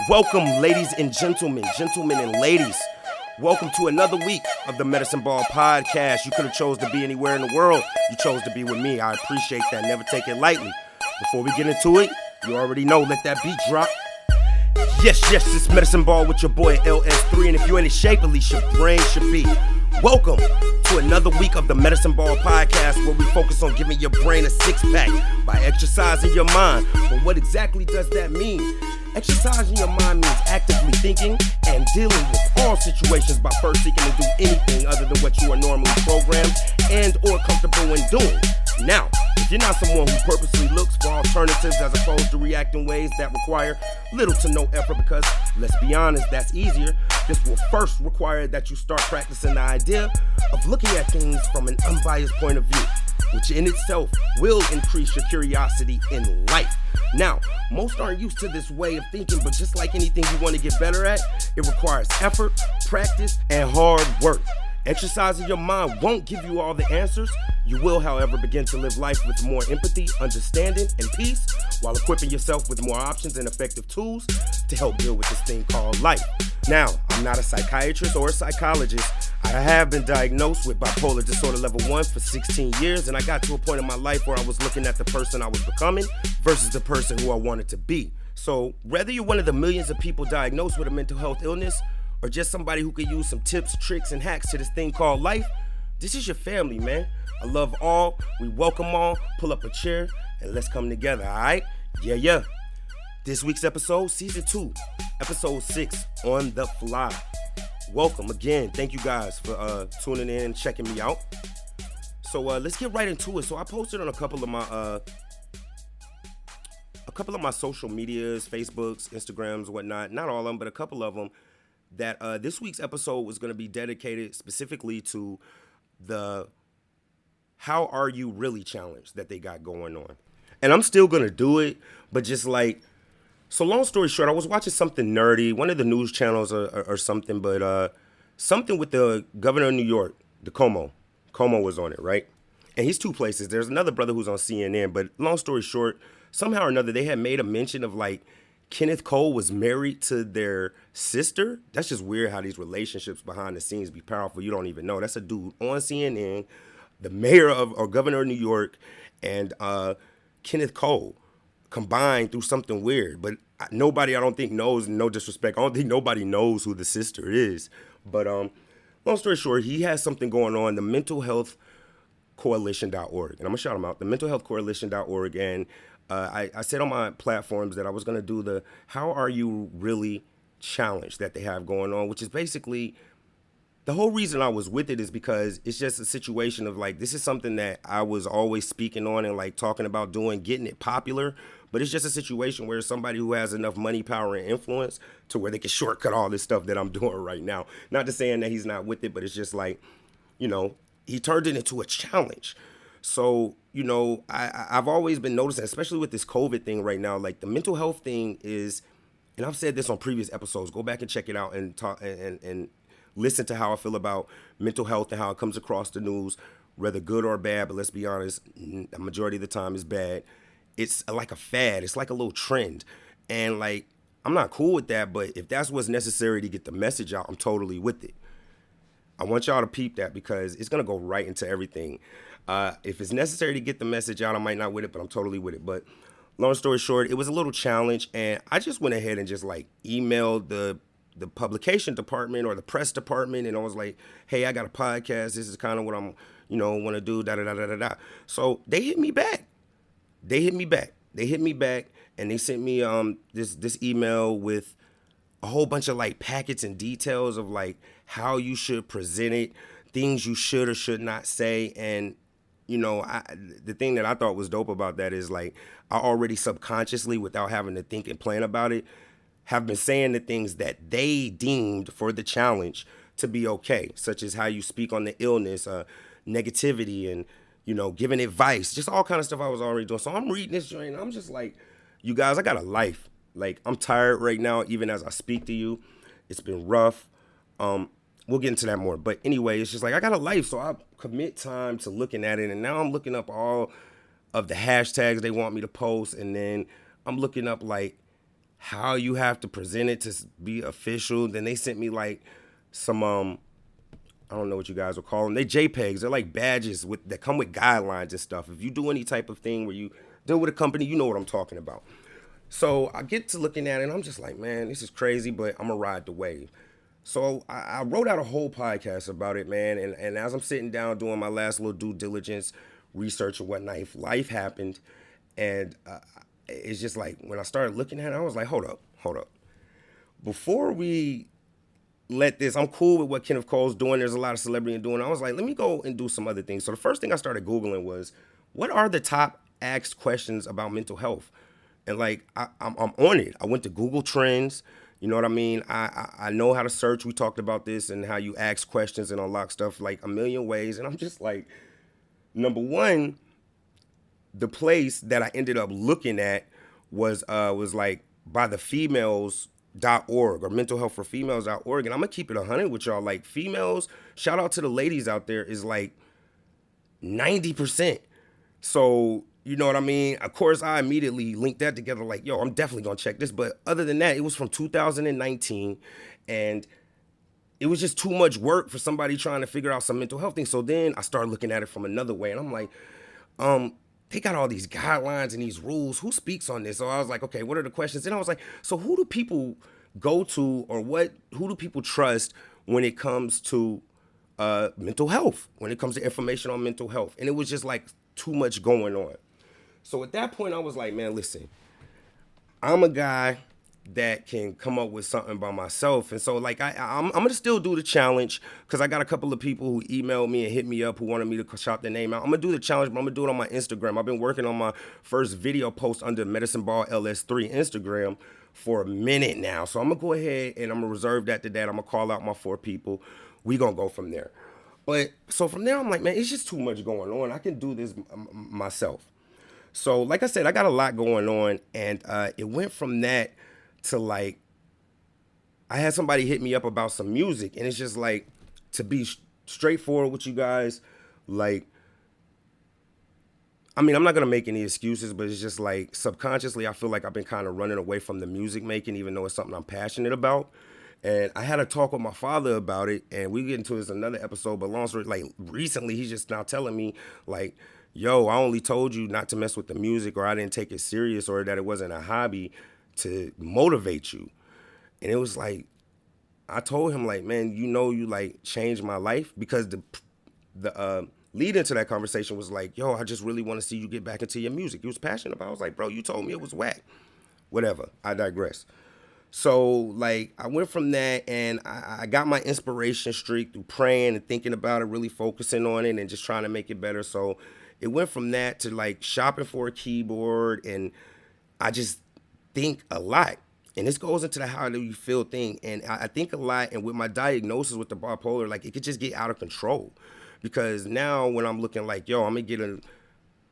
Welcome, ladies and gentlemen and ladies. Welcome to another week of the Medicine Ball Podcast. You could have chose to be anywhere in the world. You chose to be with me. I appreciate that. Never take it lightly. Before we get into it, you already know, let that beat drop. Yes, it's Medicine Ball with your boy LS3. And if you ain't in shape, at least your brain should be. Welcome to another week of the Medicine Ball Podcast, where we focus on giving your brain a six-pack by exercising your mind. But what exactly does that mean? Exercising your mind means actively thinking and dealing with all situations by first seeking to do anything other than what you are normally programmed and or comfortable in doing. Now, if you're not someone who purposely looks for alternatives as opposed to react in ways that require little to no effort, because let's be honest, that's easier, this will first require that you start practicing the idea of looking at things from an unbiased point of view, which in itself will increase your curiosity in life. Now, most aren't used to this way of thinking, but just like anything you want to get better at, it requires effort, practice, and hard work. Exercising your mind won't give you all the answers. You will, however, begin to live life with more empathy, understanding, and peace, while equipping yourself with more options and effective tools to help deal with this thing called life. Now, I'm not a psychiatrist or a psychologist. I have been diagnosed with bipolar disorder level 1 for 16 years, and I got to a point in my life where I was looking at the person I was becoming versus the person who I wanted to be. So, whether you're one of the millions of people diagnosed with a mental health illness, or just somebody who could use some tips, tricks, and hacks to this thing called life, this is your family, man. I love all. We welcome all. Pull up a chair and let's come together, all right? Yeah. This week's episode, season 2, episode 6, On the Fly. Welcome again. Thank you guys for tuning in and checking me out. So let's get right into it. So I posted on a couple of my social medias, Facebooks, Instagrams, whatnot. Not all of them, but a couple of them. That this week's episode was going to be dedicated specifically to the How Are You Really challenge that they got going on. And I'm still going to do it, but just like, so long story short, I was watching something nerdy, one of the news channels or something, but something with the governor of New York, the Cuomo was on it, right? And he's two places. There's another brother who's on CNN, but long story short, somehow or another, they had made a mention of like, Kenneth Cole was married to their sister. That's just weird how these relationships behind the scenes be powerful. You don't even know. That's a dude on CNN, the mayor of or governor of New York, and Kenneth Cole combined through something weird. But nobody, I don't think, knows, no disrespect, I don't think nobody knows who the sister is. But long story short, he has something going on, the Mental Health Coalition.org. And I'm going to shout them out, the Mental Health Coalition.org. And I said on my platforms that I was going to do the How Are You Really challenge that they have going on, which is basically, the whole reason I was with it is because it's just a situation of like, this is something that I was always speaking on and like talking about doing, getting it popular. But it's just a situation where somebody who has enough money, power, and influence to where they can shortcut all this stuff that I'm doing right now. Not to saying that he's not with it, but it's just like, you know, he turned it into a challenge. So, you know, I've always been noticing, especially with this COVID thing right now, like the mental health thing is, and I've said this on previous episodes, go back and check it out and talk and listen to how I feel about mental health and how it comes across the news, whether good or bad, but let's be honest, the majority of the time is bad. It's like a fad. It's like a little trend. And like, I'm not cool with that, but if that's what's necessary to get the message out, I'm totally with it. I want y'all to peep that because it's going to go right into everything. If it's necessary to get the message out, I might not with it, but I'm totally with it. But long story short, it was a little challenge, and I just went ahead and just like emailed the publication department or the press department, and I was like, hey, I got a podcast. This is kind of what I'm, want to do, da-da-da-da-da-da. So they hit me back. And they sent me this email with a whole bunch of like packets and details of like how you should present it, things you should or should not say. And the thing that I thought was dope about that is like I already subconsciously, without having to think and plan about it, have been saying the things that they deemed for the challenge to be okay, such as how you speak on the illness, negativity, and giving advice, just all kind of stuff I was already doing. So I'm reading this joint and I'm just like, you guys, I got a life. Like, I'm tired right now, even as I speak to you. It's been rough. We'll get into that more. But anyway, it's just like I got a life, so I commit time to looking at it. And now I'm looking up all of the hashtags they want me to post. And then I'm looking up, like, how you have to present it to be official. Then they sent me like some I don't know what you guys will call them. They JPEGs. They're like badges that come with guidelines and stuff. If you do any type of thing where you deal with a company, you know what I'm talking about. So I get to looking at it and I'm just like, man, this is crazy, but I'm gonna ride the wave. So I wrote out a whole podcast about it, man. And as I'm sitting down doing my last little due diligence, research and whatnot, if life happened, and it's just like when I started looking at it, I was like, hold up. Before we let this, I'm cool with what Kenneth Cole's doing. There's a lot of celebrity doing. I was like, let me go and do some other things. So the first thing I started Googling was, what are the top asked questions about mental health? And like, I'm on it. I went to Google Trends. You know what I mean? I know how to search. We talked about this and how you ask questions and unlock stuff like a million ways. And I'm just like, number one, the place that I ended up looking at was like by the females.org or mental health for females.org. And I'm gonna keep it 100 with y'all. Like females, shout out to the ladies out there, is like 90%. So you know what I mean? Of course, I immediately linked that together like, yo, I'm definitely gonna check this. But other than that, it was from 2019 and it was just too much work for somebody trying to figure out some mental health things. So then I started looking at it from another way and I'm like, they got all these guidelines and these rules. Who speaks on this? So I was like, okay, what are the questions? And I was like, so who do people go to, or who do people trust when it comes to mental health, when it comes to information on mental health? And it was just like too much going on. So at that point, I was like, man, listen, I'm a guy that can come up with something by myself. And so like I'm gonna still do the challenge because I got a couple of people who emailed me and hit me up who wanted me to shout their name out. I'm gonna do the challenge, but I'm gonna do it on my Instagram. I've been working on my first video post under Medicine Ball LS3 Instagram for a minute now. So I'm gonna go ahead and I'm gonna reserve that to that. I'm gonna call out my 4 people. We gonna go from there. But so from there, I'm like, man, it's just too much going on. I can do this myself. So like I said, I got a lot going on, and it went from that to like I had somebody hit me up about some music, and it's just like, to be straightforward with you guys, like, I mean, I'm not gonna make any excuses, but it's just like subconsciously I feel like I've been kind of running away from the music making, even though it's something I'm passionate about. And I had a talk with my father about it, and we get into this another episode, but long story, like recently he's just now telling me like, yo, I only told you not to mess with the music, or I didn't take it serious, or that it wasn't a hobby, to motivate you. And it was like, I told him like, man, you know, you like changed my life, because the lead into that conversation was like, yo, I just really want to see you get back into your music. You was passionate about it. I was like, bro, you told me it was whack. Whatever. I digress. So like I went from that, and I got my inspiration streak through praying and thinking about it, really focusing on it and just trying to make it better. So it went from that to like shopping for a keyboard, and I just think a lot. And this goes into the how do you feel thing. And I think a lot, and with my diagnosis with the bipolar, like it could just get out of control. Because now when I'm looking like, yo, I'm gonna get a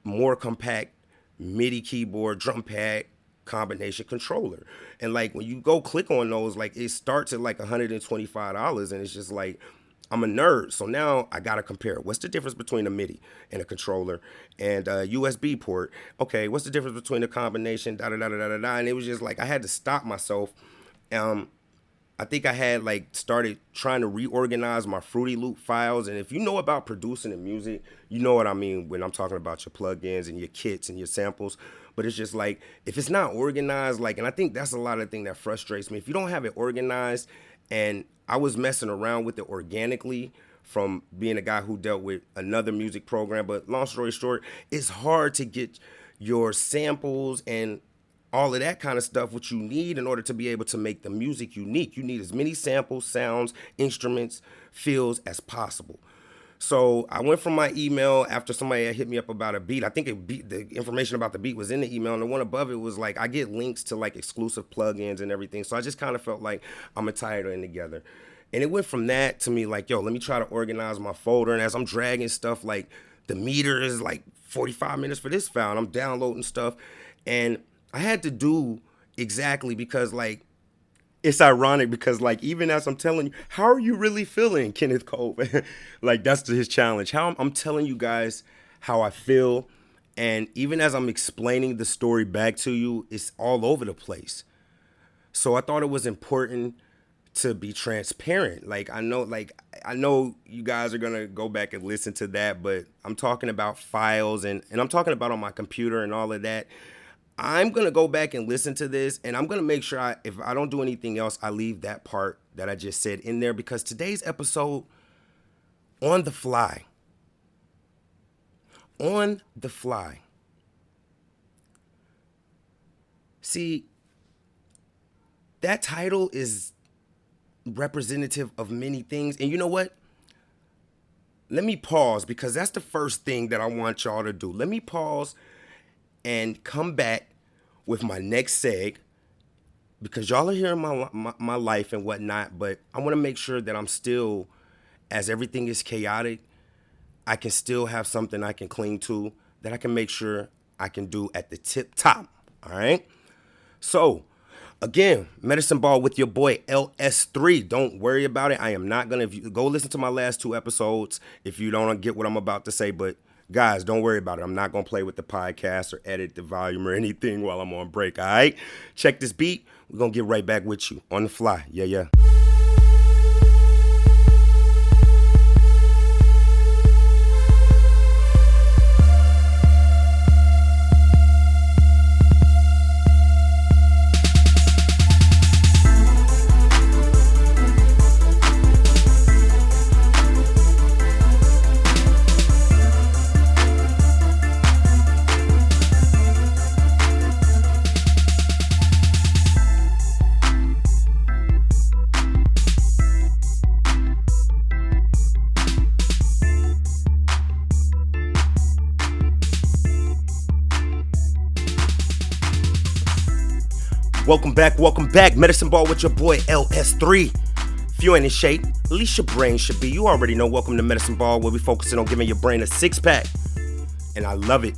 more compact MIDI keyboard, drum pad combination controller. And like when you go click on those, like it starts at like $125, and it's just like, I'm a nerd. So now I gotta compare. What's the difference between a MIDI and a controller and a USB port? Okay, what's the difference between a combination? Da da da da da da. And it was just like I had to stop myself. I think I had like started trying to reorganize my Fruity Loop files. And if you know about producing and music, you know what I mean when I'm talking about your plugins and your kits and your samples. But it's just like, if it's not organized, like, and I think that's a lot of the thing that frustrates me. If you don't have it organized, and I was messing around with it organically from being a guy who dealt with another music program. But long story short, it's hard to get your samples and all of that kind of stuff, what you need in order to be able to make the music unique. You need as many samples, sounds, instruments, feels as possible. So I went from my email after somebody had hit me up about a beat. I think the information about the beat was in the email, and the one above it was like, I get links to like exclusive plugins and everything. So I just kind of felt like I'm gonna tie it in together. And it went from that to me like, yo, let me try to organize my folder. And as I'm dragging stuff, like the meter is like 45 minutes for this file, and I'm downloading stuff. And I had to do exactly, because like, it's ironic because like, even as I'm telling you, how are you really feeling, Kenneth Cole? Like that's his challenge. How I'm telling you guys how I feel. And even as I'm explaining the story back to you, it's all over the place. So I thought it was important to be transparent. I know you guys are gonna go back and listen to that, but I'm talking about files and I'm talking about on my computer and all of that. I'm gonna go back and listen to this, and I'm gonna make sure if I don't do anything else, I leave that part that I just said in there because today's episode on the fly. On the fly. See, that title is representative of many things. And you know what? Let me pause because that's the first thing that I want y'all to do. Let me pause and come back with my next seg because y'all are hearing my life and whatnot, but I want to make sure that I'm still, as everything is chaotic, I can still have something I can cling to that I can make sure I can do at the tip top. All right? So, again, Medicine Ball with your boy LS3. Don't worry about it. I am not going to go listen to my last 2 episodes if you don't get what I'm about to say. But guys, don't worry about it. I'm not going to play with the podcast or edit the volume or anything while I'm on break. All right? Check this beat. We're going to get right back with you on the fly. Yeah. Welcome back. Medicine Ball with your boy LS3. If you ain't in shape, at least your brain should be. You already know. Welcome to Medicine Ball, where we focusing on giving your brain a 6-pack. And I love it.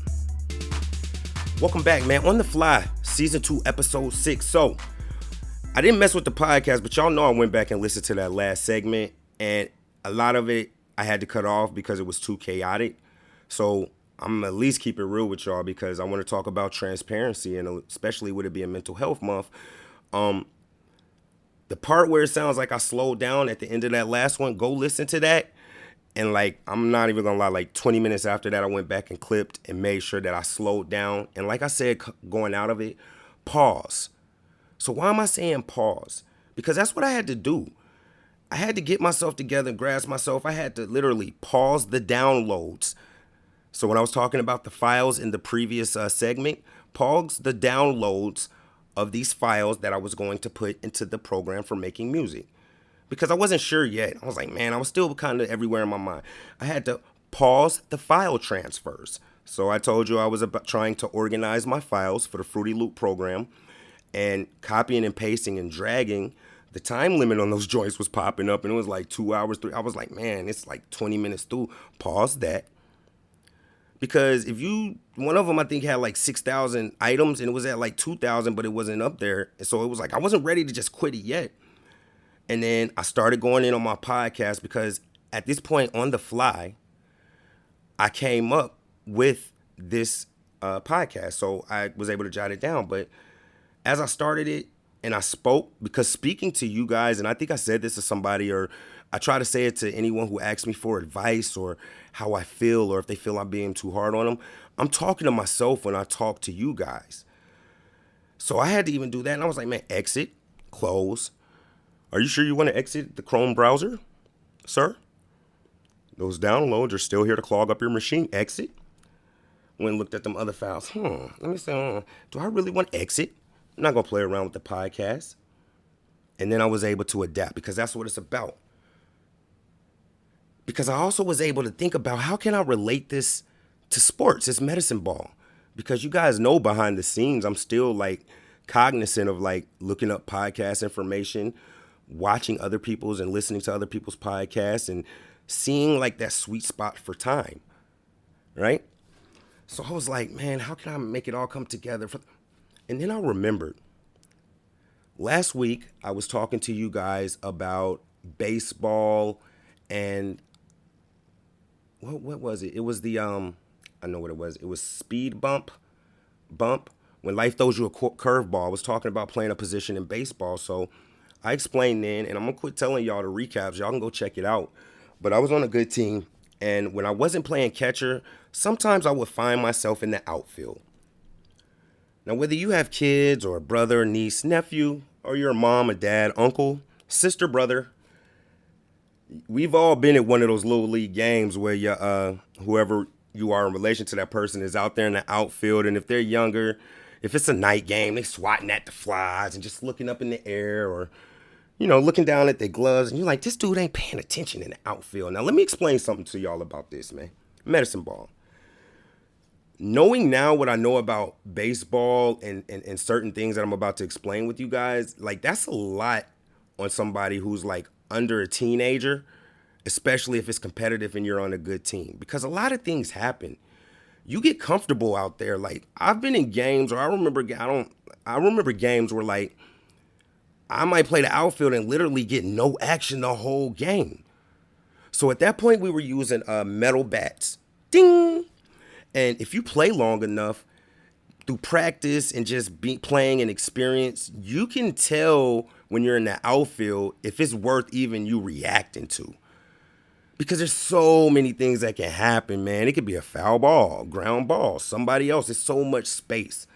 Welcome back, man. On the Fly, Season 2, Episode 6. So, I didn't mess with the podcast, but y'all know I went back and listened to that last segment. And a lot of it I had to cut off because it was too chaotic. So, I'm at least keep it real with y'all because I want to talk about transparency, and especially with it being Mental Health Month. The part where it sounds like I slowed down at the end of that last one, go listen to that. And I'm not even gonna lie, 20 minutes after that, I went back and clipped and made sure that I slowed down. And like I said, going out of it, pause. So why am I saying pause? Because that's what I had to do. I had to get myself together, grasp myself. I had to literally pause the downloads. So when I was talking about the files in the previous segment, pause the downloads of these files that I was going to put into the program for making music. Because I wasn't sure yet. I was like, man, I was still kind of everywhere in my mind. I had to pause the file transfers. So I told you I was trying to organize my files for the Fruity Loop program, and copying and pasting and dragging. The time limit on those joints was popping up, and it was like 2 hours, 3. I was like, man, it's like 20 minutes through. Pause that. Because one of them I think had like 6,000 items and it was at like 2,000, but it wasn't up there. And so it was like, I wasn't ready to just quit it yet. And then I started going in on my podcast because at this point on the fly, I came up with this podcast. So I was able to jot it down. But as I started it and I spoke, because speaking to you guys, and I think I said this to somebody, or I try to say it to anyone who asks me for advice or how I feel, or if they feel I'm being too hard on them, I'm talking to myself when I talk to you guys. So I had to even do that. And I was like, man, exit, close. Are you sure you want to exit the Chrome browser, sir? Those downloads are still here to clog up your machine. Exit. Went and looked at them other files. Let me say, do I really want to exit? I'm not going to play around with the podcast. And then I was able to adapt because that's what it's about. Because I also was able to think about how can I relate this to sports? It's Medicine Ball. Because you guys know behind the scenes, I'm still cognizant of looking up podcast information, watching other people's and listening to other people's podcasts and seeing that sweet spot for time, right? So I was like, man, how can I make it all come together? And then I remembered. Last week, I was talking to you guys about baseball and what was it? It was the I know what it was. It was speed bump when life throws you a curveball. I was talking about playing a position in baseball, so I explained then, and I'm gonna quit telling y'all the recaps. Y'all can go check it out. But I was on a good team, and when I wasn't playing catcher, sometimes I would find myself in the outfield. Now, whether you have kids or a brother, niece, nephew, or you're a mom, a dad, uncle, sister, brother, we've all been at one of those little league games where whoever you are in relation to that person is out there in the outfield, and if they're younger, if it's a night game, they swatting at the flies and just looking up in the air, or looking down at their gloves, and you're like, this dude ain't paying attention in the outfield. Now, let me explain something to y'all about this, man. Medicine ball. Knowing now what I know about baseball and certain things that I'm about to explain with you guys, like, that's a lot on somebody who's like under a teenager, especially if it's competitive and you're on a good team, because a lot of things happen. You get comfortable out there. Like, I've been in games, or I remember games where, like, I might play the outfield and literally get no action the whole game. So at that point, we were using metal bats. Ding! And if you play long enough, through practice and just playing and experience, you can tell when you're in the outfield if it's worth even you reacting to. Because there's so many things that can happen, man. It could be a foul ball, ground ball, somebody else. There's so much space.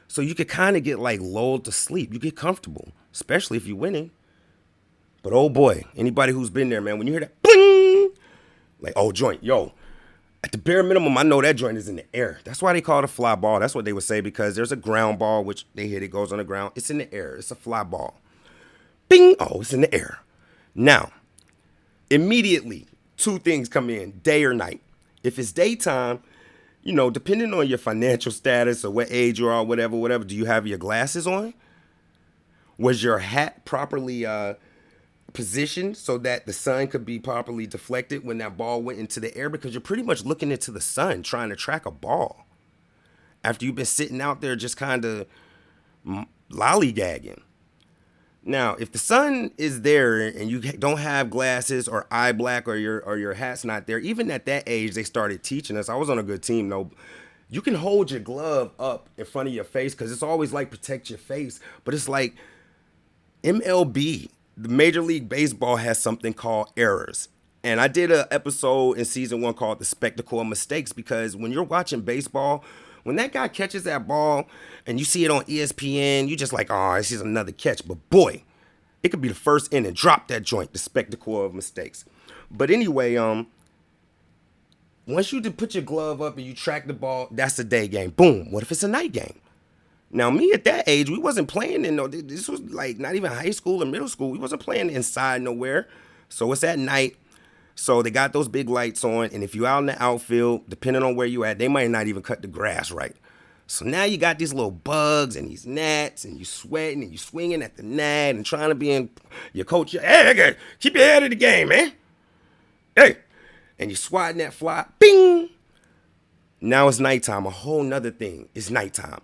So you could kind of get like lulled to sleep. You get comfortable, especially if you're winning. But oh boy, anybody who's been there, man, when you hear that bling, like, oh, joint, yo, at the bare minimum, I know that joint is in the air. That's why they call it a fly ball. That's what they would say, because there's a ground ball, which they hit, it goes on the ground. It's in the air. It's a fly ball. Bing, oh, it's in the air. Now, immediately, two things come in, day or night. If it's daytime, depending on your financial status or what age you are, whatever, do you have your glasses on? Was your hat properly positioned so that the sun could be properly deflected when that ball went into the air? Because you're pretty much looking into the sun trying to track a ball after you've been sitting out there just kind of lollygagging. Now, if the sun is there and you don't have glasses or eye black, or your hat's not there, even at that age, they started teaching us. I was on a good team, though. You can hold your glove up in front of your face, because it's always like protect your face. But it's like MLB, the Major League Baseball, has something called errors. And I did an episode in season 1 called The Spectacle of Mistakes, because when you're watching baseball, when that guy catches that ball and you see it on ESPN, you just like, oh, this is another catch. But boy, it could be the first inning. Drop that joint, the spectacle of mistakes. But anyway, once you put your glove up and you track the ball, that's a day game. Boom. What if it's a night game? Now, me at that age, we wasn't playing this was like not even high school or middle school. We wasn't playing inside nowhere. So it's at night. So they got those big lights on, and if you're out in the outfield, depending on where you at, they might not even cut the grass right. So now you got these little bugs and these gnats, and you sweating and you swinging at the gnat and trying to be in your coach. Hey, keep your head in the game, man. Hey, and you swatting that fly. Bing. Now it's nighttime. A whole nother thing. It's nighttime,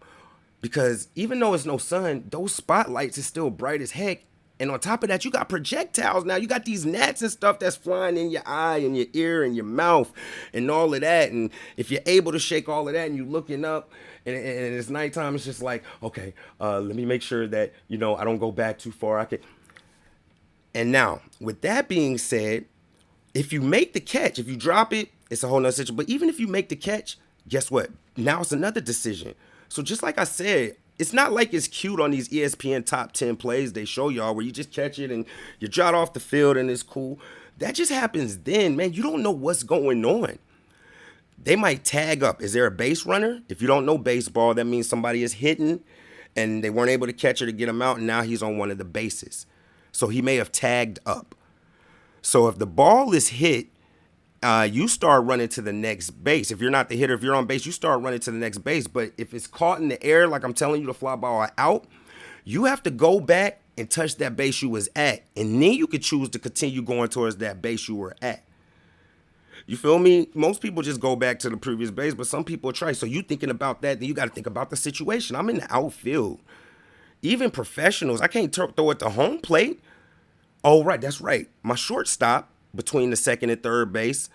because even though it's no sun, those spotlights is still bright as heck. And on top of that, you got projectiles now. You got these gnats and stuff that's flying in your eye and your ear and your mouth and all of that. And if you're able to shake all of that and you're looking up and it's nighttime, it's just like, okay, let me make sure that, I don't go back too far. And now, with that being said, if you make the catch, if you drop it, it's a whole nother situation. But even if you make the catch, guess what? Now it's another decision. So just like I said, it's not like it's cute on these ESPN top 10 plays they show y'all where you just catch it and you jot off the field and it's cool. That just happens then, man. You don't know what's going on. They might tag up. Is there a base runner? If you don't know baseball, that means somebody is hitting and they weren't able to catch her to get him out, and now he's on one of the bases. So he may have tagged up. So if the ball is hit, you start running to the next base. If you're not the hitter, if you're on base, you start running to the next base. But if it's caught in the air, like I'm telling you, the fly ball out, you have to go back and touch that base you was at. And then you could choose to continue going towards that base you were at. You feel me? Most people just go back to the previous base, but some people try. So you thinking about that, then you got to think about the situation. I'm in the outfield. Even professionals, I can't throw it to home plate. Oh, right, that's right. My shortstop between the second and third base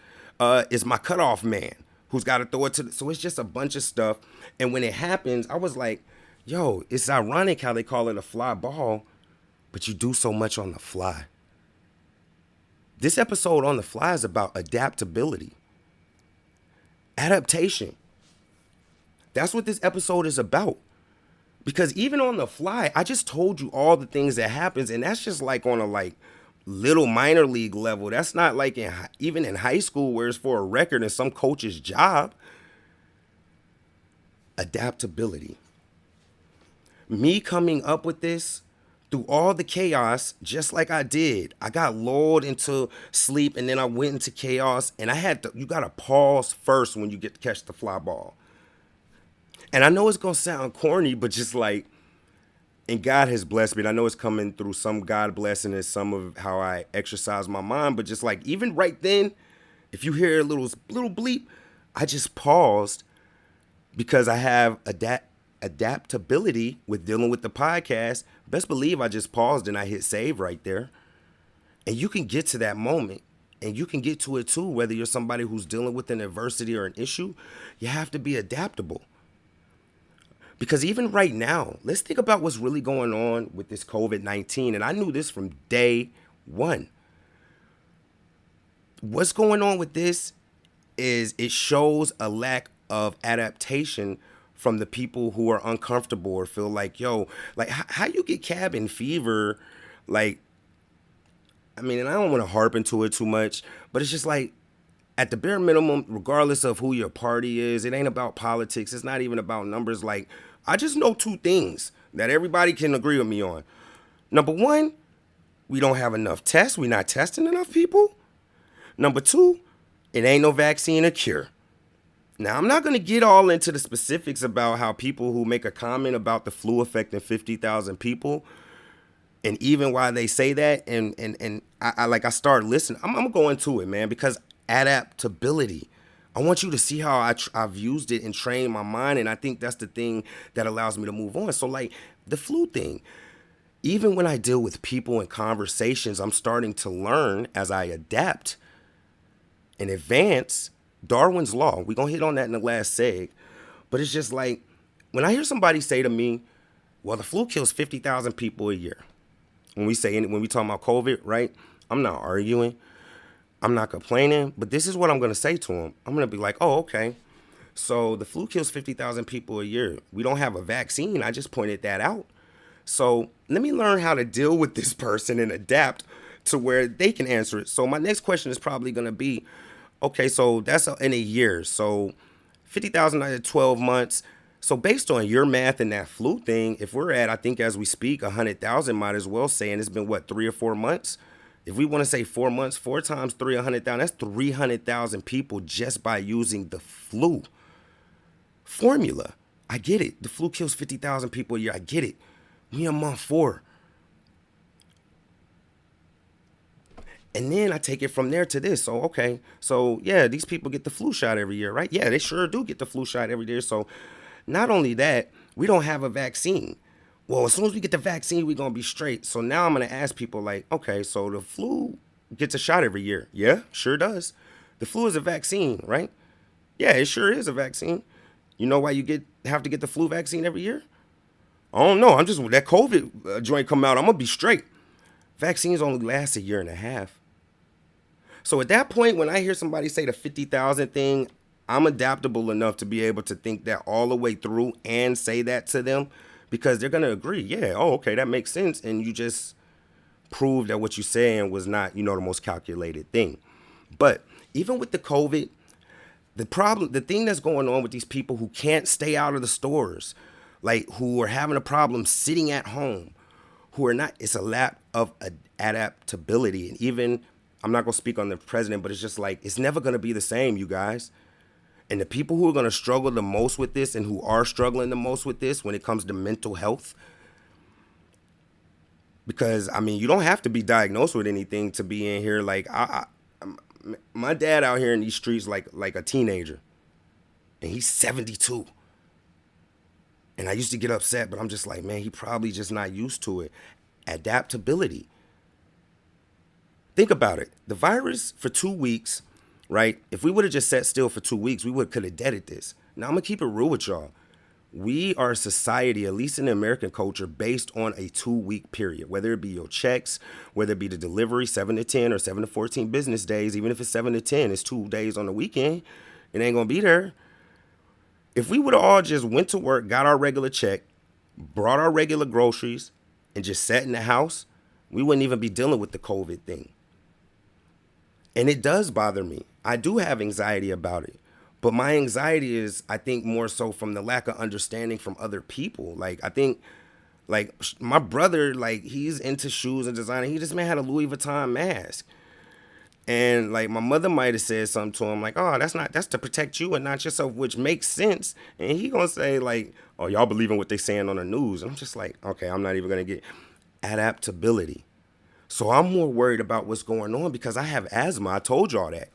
is my cutoff man who's got to throw it to so it's just a bunch of stuff. And when it happens, I was like, Yo, it's ironic how they call it a fly ball, but you do so much on the fly. This episode on the fly is about adaptability, adaptation. That's what this episode is about. Because even on the fly, I just told you all the things that happens, and that's just like on a like little minor league level. That's not like even in high school where it's for a record and some coach's job. Adaptability. Me coming up with this through all the chaos, just like I did. I got lulled into sleep and then I went into chaos, and you gotta pause first when you get to catch the fly ball. And I know it's gonna sound corny, but just like, and God has blessed me. And I know it's coming through some God blessing and some of how I exercise my mind, but just like even right then, if you hear a little bleep, I just paused because I have adaptability with dealing with the podcast. Best believe I just paused and I hit save right there. And you can get to that moment and you can get to it too, whether you're somebody who's dealing with an adversity or an issue. You have to be adaptable. Because even right now, let's think about what's really going on with this COVID-19. And I knew this from day one. What's going on with this is it shows a lack of adaptation from the people who are uncomfortable or feel like, yo, like how you get cabin fever, like, I mean, and I don't want to harp into it too much, but it's just like, at the bare minimum, regardless of who your party is, it ain't about politics. It's not even about numbers. Like, I just know two things that everybody can agree with me on. Number one, we don't have enough tests. We're not testing enough people. Number two, it ain't no vaccine or cure. Now, I'm not going to get all into the specifics about how people who make a comment about the flu affecting 50,000 people and even why they say that. And I start listening. I'm going to go into it, man, because adaptability. I want you to see how I've used it and trained my mind, and I think that's the thing that allows me to move on. So, like, the flu thing, even when I deal with people and conversations, I'm starting to learn as I adapt and advance Darwin's Law. We're going to hit on that in the last seg. But it's just like, when I hear somebody say to me, well, the flu kills 50,000 people a year. When we talk about COVID, right? I'm not arguing. I'm not complaining, but this is what I'm going to say to them. I'm going to be like, oh, okay. So the flu kills 50,000 people a year. We don't have a vaccine. I just pointed that out. So let me learn how to deal with this person and adapt to where they can answer it. So my next question is probably going to be, okay, so that's in a year. So 50,000 out of 12 months. So based on your math and that flu thing, if we're at, I think as we speak, 100,000, might as well say, and it's been, what, 3 or 4 months? If we want to say 4 months, 4 times 3, 100,000, that's 300,000 people just by using the flu formula. I get it. The flu kills 50,000 people a year. I get it. We in month 4. And then I take it from there to this. So, okay. So, yeah, these people get the flu shot every year, right? Yeah, they sure do get the flu shot every year. So, not only that, we don't have a vaccine. Well, as soon as we get the vaccine, we're going to be straight. So now I'm going to ask people like, okay, so the flu gets a shot every year. Yeah, sure does. The flu is a vaccine, right? Yeah, it sure is a vaccine. You know why you have to get the flu vaccine every year? I don't know. I'm just, that COVID joint come out, I'm going to be straight. Vaccines only last a year and a half. So at that point, when I hear somebody say the 50,000 thing, I'm adaptable enough to be able to think that all the way through and say that to them. Because they're going to agree, yeah, oh, okay, that makes sense. And you just proved that what you're saying was not, the most calculated thing. But even with the COVID, the thing that's going on with these people who can't stay out of the stores, like who are having a problem sitting at home, who are not, it's a lack of adaptability. And even, I'm not going to speak on the president, but it's just like, it's never going to be the same, you guys. And the people who are going to struggle the most with this and who are struggling the most with this when it comes to mental health, because, I mean, you don't have to be diagnosed with anything to be in here. Like, my dad out here in these streets like a teenager, and he's 72. And I used to get upset, but I'm just like, man, he probably just not used to it. Adaptability. Think about it. The virus for 2 weeks, right? If we would have just sat still for 2 weeks, we could have deaded this. Now, I'm going to keep it real with y'all. we are a society, at least in the American culture, based on a 2 week period, whether it be your checks, whether it be the delivery, 7 to 10 or 7 to 14 business days. Even if it's 7 to 10, it's 2 days on the weekend. It ain't going to be there. If we would have all just went to work, got our regular check, brought our regular groceries, and just sat in the house, we wouldn't even be dealing with the COVID thing. And it does bother me. I do have anxiety about it. But my anxiety is, I think, more so from the lack of understanding from other people. Like, I think, like, my brother, like, he's into shoes and design. He just had a Louis Vuitton mask. And, like, my mother might have said something to him, like, oh, that's to protect you and not yourself, which makes sense. And he gonna say, like, oh, y'all believe in what they saying on the news. And I'm just like, okay, I'm not even gonna get adaptability. So I'm more worried about what's going on because I have asthma. I told y'all that.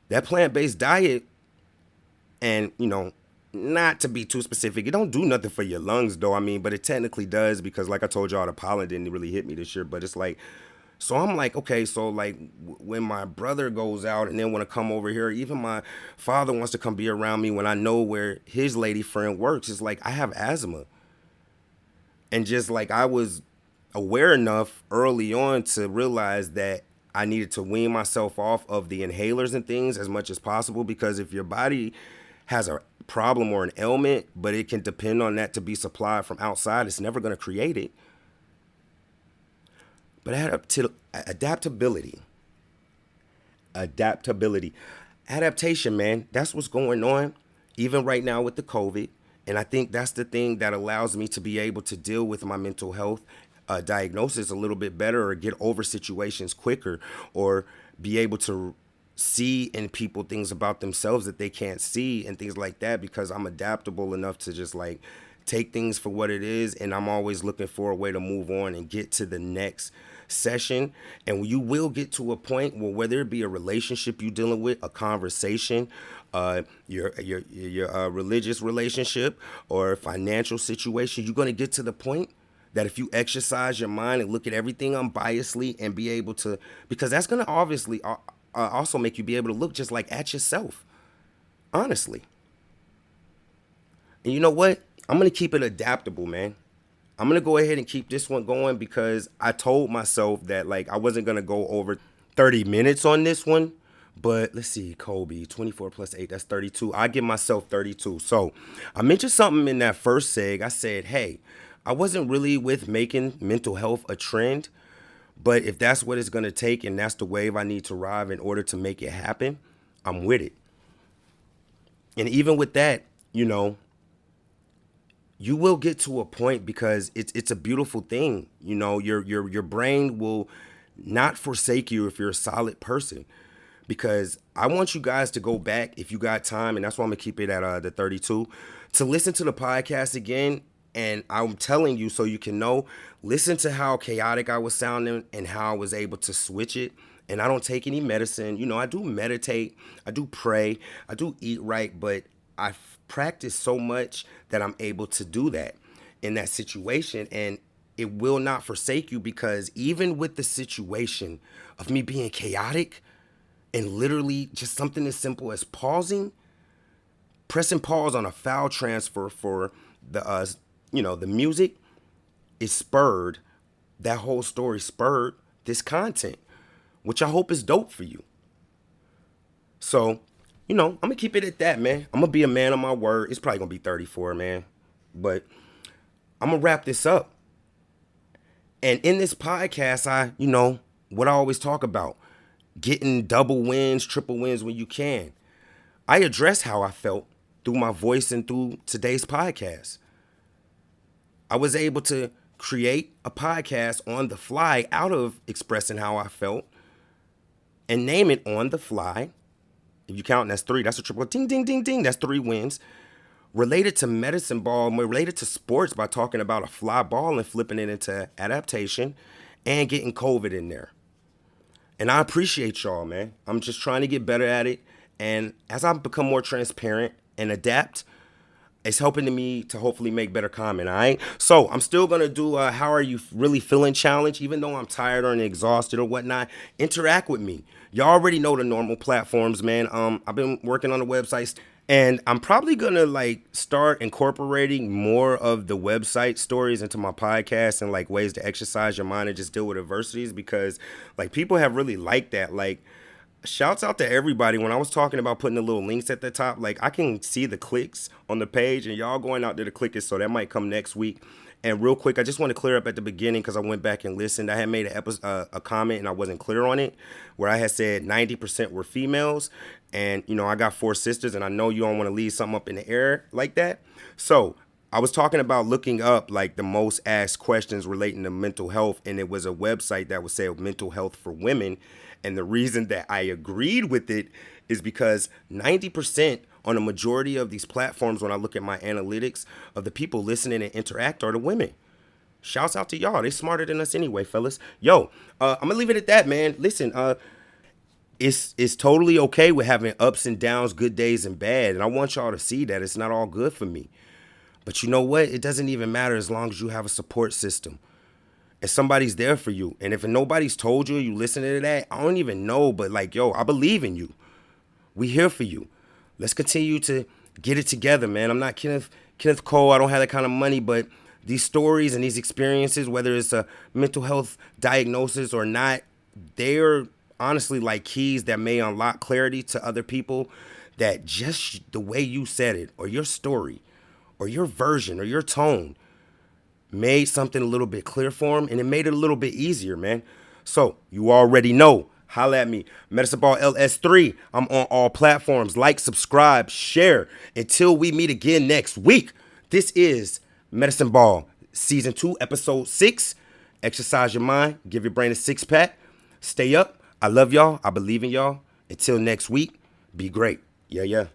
That plant-based diet, and, you know, not to be too specific, it don't do nothing for your lungs, though. I mean, but it technically does because, like I told y'all, the pollen didn't really hit me this year. But it's like, so I'm like, okay, so like when my brother goes out and then want to come over here, even my father wants to come be around me when I know where his lady friend works. It's like I have asthma. And just like I was aware enough early on to realize that I needed to wean myself off of the inhalers and things as much as possible, because if your body has a problem or an ailment, but it can depend on that to be supplied from outside, it's never going to create it. But adaptability, adaptation, man, that's what's going on, even right now with the COVID. And I think that's the thing that allows me to be able to deal with my mental health diagnosis a little bit better, or get over situations quicker, or be able to see in people things about themselves that they can't see and things like that, because I'm adaptable enough to just like take things for what it is, and I'm always looking for a way to move on and get to the next session. And you will get to a point where, whether it be a relationship you're dealing with, a conversation, your religious relationship, or a financial situation, you're going to get to the point that if you exercise your mind and look at everything unbiasedly and be able to, because that's going to obviously also make you be able to look just like at yourself, honestly. And you know what? I'm going to keep it adaptable, man. I'm going to go ahead and keep this one going because I told myself that like I wasn't going to go over 30 minutes on this one. But let's see, Kobe, 24 plus 8, that's 32. I give myself 32. So I mentioned something in that first seg. I said, hey, I wasn't really with making mental health a trend. But if that's what it's going to take and that's the wave I need to ride in order to make it happen, I'm with it. And even with that, you know, you will get to a point, because it's a beautiful thing. You know, your brain will not forsake you if you're a solid person. Because I want you guys to go back if you got time, and that's why I'm going to keep it at the 32, to listen to the podcast again. And I'm telling you, so you can know, listen to how chaotic I was sounding and how I was able to switch it. And I don't take any medicine. You know, I do meditate, I do pray, I do eat right, but I practice so much that I'm able to do that in that situation. And it will not forsake you, because even with the situation of me being chaotic, and literally just something as simple as pressing pause on a file transfer for the the music, it spurred, that whole story spurred this content, which I hope is dope for you. So, you know, I'm going to keep it at that, man. I'm going to be a man of my word. It's probably going to be 34, man. But I'm going to wrap this up. And in this podcast, what I always talk about, getting double wins, triple wins when you can. I address how I felt through my voice and through today's podcast. I was able to create a podcast on the fly out of expressing how I felt and name it On the Fly. If you count, that's 3. That's a triple. Ding, ding, ding, ding. That's 3 wins. Related to medicine ball, related to sports by talking about a fly ball and flipping it into adaptation and getting COVID in there. And I appreciate y'all, man. I'm just trying to get better at it. And as I become more transparent and adapt, it's helping me to hopefully make better comment, all right? So I'm still going to do How Are You Really Feeling challenge, even though I'm tired or exhausted or whatnot. Interact with me. Y'all already know the normal platforms, man. I've been working on the website. And I'm probably gonna like start incorporating more of the website stories into my podcast and like ways to exercise your mind and just deal with adversities, because like people have really liked that. Like, shouts out to everybody. When I was talking about putting the little links at the top, like I can see the clicks on the page and y'all going out there to click it. So that might come next week. And real quick, I just want to clear up at the beginning because I went back and listened. I had made a comment and I wasn't clear on it, where I had said 90% were females. And, you know, I got 4 sisters and I know you don't want to leave something up in the air like that. So I was talking about looking up like the most asked questions relating to mental health. And it was a website that would say mental health for women. And the reason that I agreed with it is because 90% on a majority of these platforms, when I look at my analytics of the people listening and interact, are the women. Shouts out to y'all. They smarter than us anyway, fellas. Yo, I'm gonna leave it at that, man. Listen, it's totally okay with having ups and downs, good days and bad. And I want y'all to see that it's not all good for me. But you know what? It doesn't even matter as long as you have a support system and somebody's there for you. And if nobody's told you, you listen to that, I don't even know, but like, yo, I believe in you. We here for you. Let's continue to get it together, man. I'm not Kenneth Cole. I don't have that kind of money, but these stories and these experiences, whether it's a mental health diagnosis or not, they're honestly like keys that may unlock clarity to other people, that just the way you said it or your story or your version or your tone made something a little bit clear for them, and it made it a little bit easier, man. So you already know. Holla at me. Medicine Ball LS3. I'm on all platforms. Like, subscribe, share. Until we meet again next week. This is Medicine Ball Season 2, Episode 6. Exercise your mind. Give your brain a six-pack. Stay up. I love y'all. I believe in y'all. Until next week, be great. Yeah.